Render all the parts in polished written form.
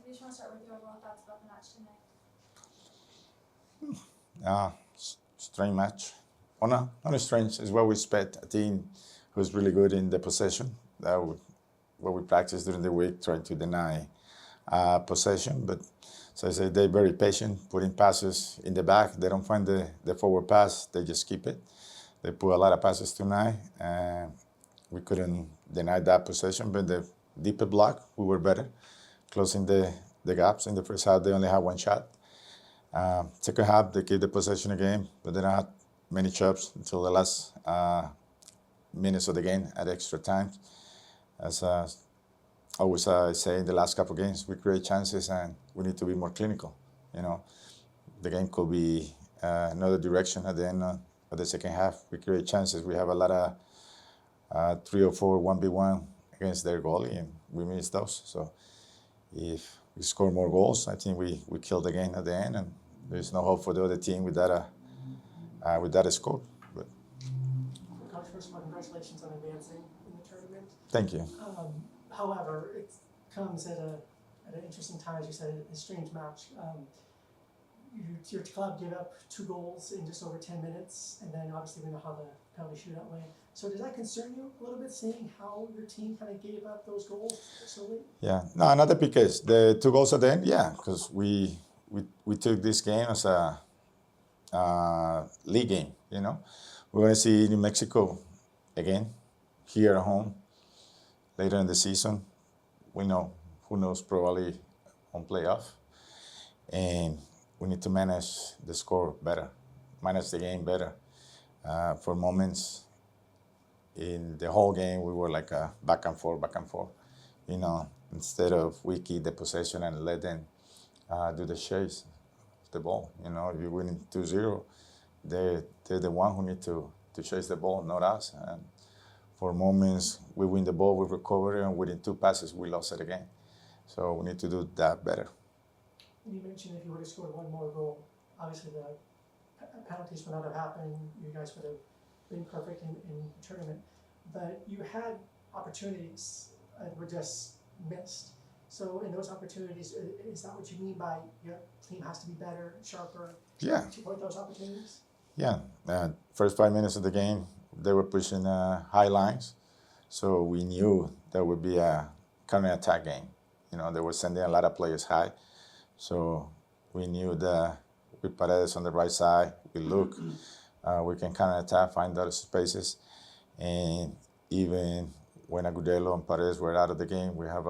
we just want to start with your overall thoughts about the match tonight. Strange match. Oh no, not strange. It's what we expect. A team who's really good in the possession. What we practice during the week, trying to deny possession. But so I say they're very patient, putting passes in the back. They don't find the forward pass. They just keep it. They put a lot of passes tonight. We couldn't deny that possession, but the deeper block, we were better, closing the gaps. In the first half, they only had one shot. Second half, they keep the possession again, but they don't have many shots until the last minutes of the game at extra time. As always I say in the last couple of games, we create chances and we need to be more clinical. You know, the game could be another direction at the end of the second half. We create chances. We have a lot of 3 or 4 1v1 against their goalie, and we miss those. So if we score more goals, I think we kill the game at the end, and there's no hope for the other team with that score. But Coach, first of all, congratulations on advancing in the tournament. Thank you. However, it comes at an interesting time, as you said, a strange match. Your club gave up 2 goals in just over 10 minutes, and then obviously we know how the penalty shootout went. So does that concern you a little bit, seeing how your team kind of gave up those goals so late? Yeah, no, not the because the 2 goals at the end. Yeah, because we took this game as a league game. You know, we're going to see New Mexico again here at home later in the season. We know, who knows, probably on playoff, and we need to manage the score better, manage the game better. For moments in the whole game, we were like a back and forth. You know, instead of we keep the possession and let them do the chase of the ball. You know, if you're winning 2-0, they're the one who need to chase the ball, not us. And for moments, we win the ball, we recover, and within 2 passes, we lost it again. So we need to do that better. You mentioned if you would have scored 1 more goal, obviously the penalties would not have happened. You guys would have been perfect in the tournament. But you had opportunities that were just missed. So in those opportunities, is that what you mean by your team has to be better, sharper, Yeah. to put those opportunities? Yeah. First 5 minutes of the game, they were pushing high lines. So we knew there would be a counter-attack game. You know, they were sending a lot of players high. So we knew that with Paredes on the right side, we look, we can counter-attack, find those spaces. And even when Agudelo and Paredes were out of the game, we have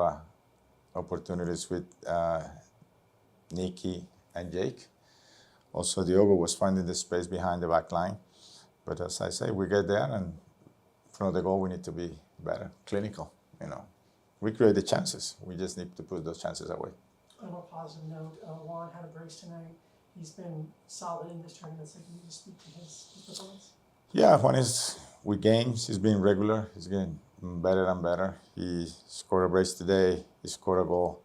opportunities with Nicky and Jake. Also, Diogo was finding the space behind the back line. But as I say, we get there, and in front of the goal, we need to be better, clinical, you know. We create the chances. We just need to put those chances away. On a more positive note, Juan had a brace tonight. He's been solid in this tournament, so can you just speak to his performance? Yeah, Juan is with games. He's been regular. He's getting better and better. He scored a brace today. He scored a goal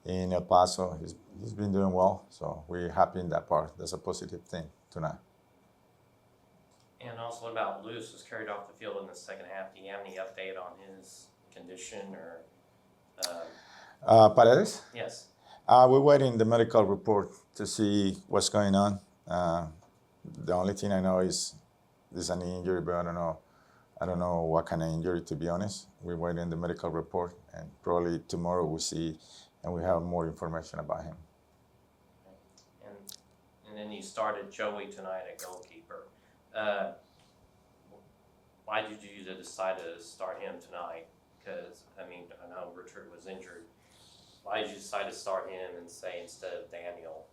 in El Paso. He's been doing well, so we're happy in that part. That's a positive thing tonight. And also, what about Luis was carried off the field in the second half? Do you have any update on his condition or? Paredes? Yes. We're waiting the medical report to see what's going on. The only thing I know is there's an injury, but I don't know what kind of injury, to be honest. We're waiting the medical report, and probably tomorrow we'll see, and we have more information about him. And then you started Joey tonight at goalkeeper. Why did you decide to start him tonight? Because, I mean, I know Richard was injured. Why did you decide to start him and say instead of Daniel?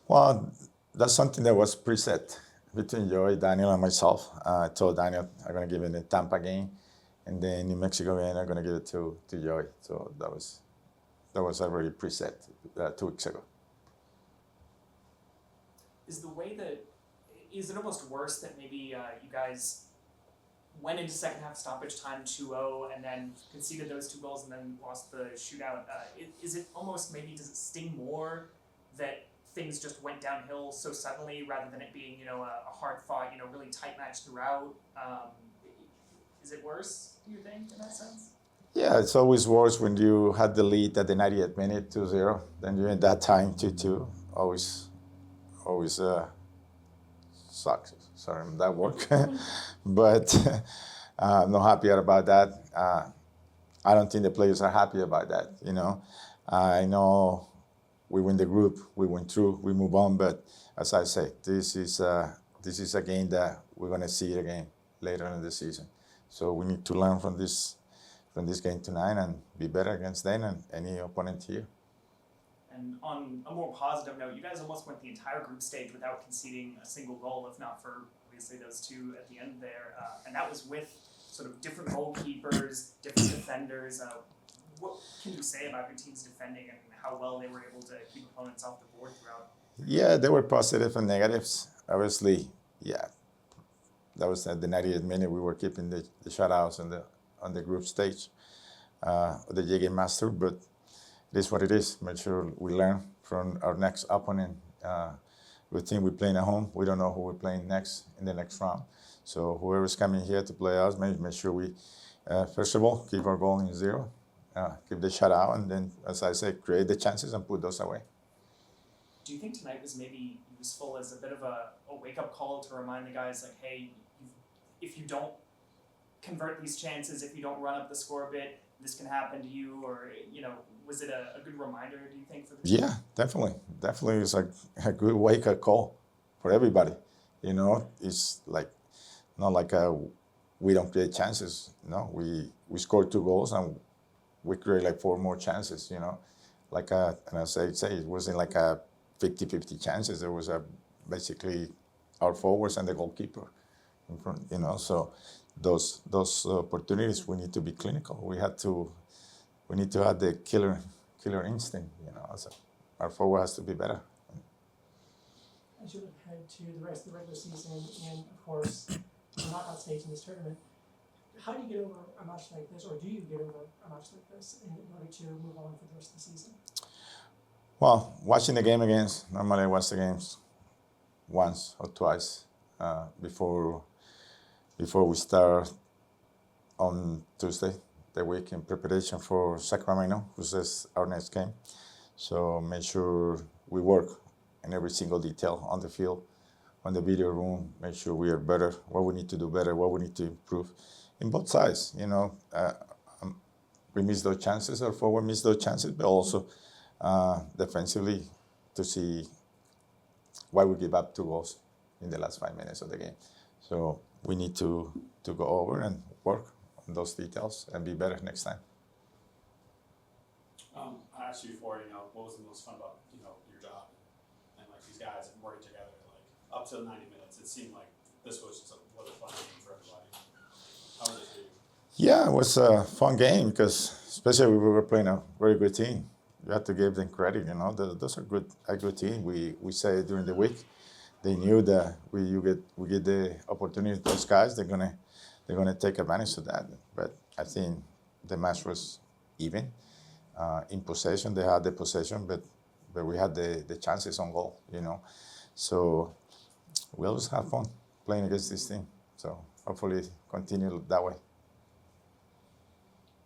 Well, that's something that was preset between Joey, Daniel, and myself. I told Daniel I'm going to give him the Tampa game, and then New Mexico game I'm going to give it to Joey. So that was already preset 2 weeks ago. Is it almost worse that maybe you guys went into second half stoppage time 2-0 and then conceded those 2 goals and then lost the shootout? Is it almost, maybe does it sting more that things just went downhill so suddenly rather than it being, a hard fought, really tight match throughout? Is it worse, do you think, in that sense? Yeah, it's always worse when you had the lead at the 90th minute 2-0. Then you're in that time 2-2. Always sucks. Sorry, that work. But I'm not happy about that. I don't think the players are happy about that. I know we win the group, we went through, we move on. But as I say, this is a game that we're gonna see it again later in the season. So we need to learn from this game tonight and be better against them and any opponent here. And on a more positive note, you guys almost went the entire group stage without conceding a single goal, if not for obviously those two at the end there. And that was with sort of different goalkeepers, different defenders. What can you say about your team's defending and how well they were able to keep opponents off the board throughout? Yeah, there were positives and negatives. Obviously, yeah, that was at the 90th minute. We were keeping the shutouts on the group stage of the Jäger Master, but it is what it is. Make sure we learn from our next opponent. We think we're playing at home. We don't know who we're playing next in the next round. So whoever's coming here to play us, make sure we, first of all, keep our goal in 0, keep the shutout, and then, as I say, create the chances and put those away. Do you think tonight was maybe useful as a bit of a wake-up call to remind the guys, like, hey, if you don't convert these chances, if you don't run up the score a bit, this can happen to you? Or, was it a good reminder, do you think, for the team? Yeah, definitely. Definitely, it's a good wake-up call for everybody. It's like not like we don't create chances. No, we scored 2 goals and we create like 4 more chances. Like and I say it wasn't like a 50-50 chances. There was basically our forwards and the goalkeeper in front. So those opportunities, we need to be clinical. We need to have the killer instinct. So our forward has to be better. As you look ahead to the rest of the regular season and, of course, the knockout stage in this tournament, how do you get over a match like this, or do you get over a match like this in order to move on for the rest of the season? Well, watching the game against, normally I watch the games once or twice before we start on Tuesday, the week in preparation for Sacramento, which is our next game. So make sure we work in every single detail on the field, on the video room, make sure we are better, what we need to do better, what we need to improve in both sides. We miss those chances, our forward miss those chances, but also defensively to see why we give up 2 goals in the last 5 minutes of the game. So we need to go over and work on those details and be better next time. I asked you before, what was the most fun about, your job and like these guys and working together, like up to 90 minutes, it seemed like this was just a fun game for everybody. How was it for you? Yeah, it was a fun game because especially we were playing a very good team. You have to give them credit, those are a good team. We say during the week, they knew that we get the opportunity. Those guys, they're gonna take advantage of that. But I think the match was even. In possession, they had the possession, but we had the chances on goal. So we always have fun playing against this team. So hopefully continue that way.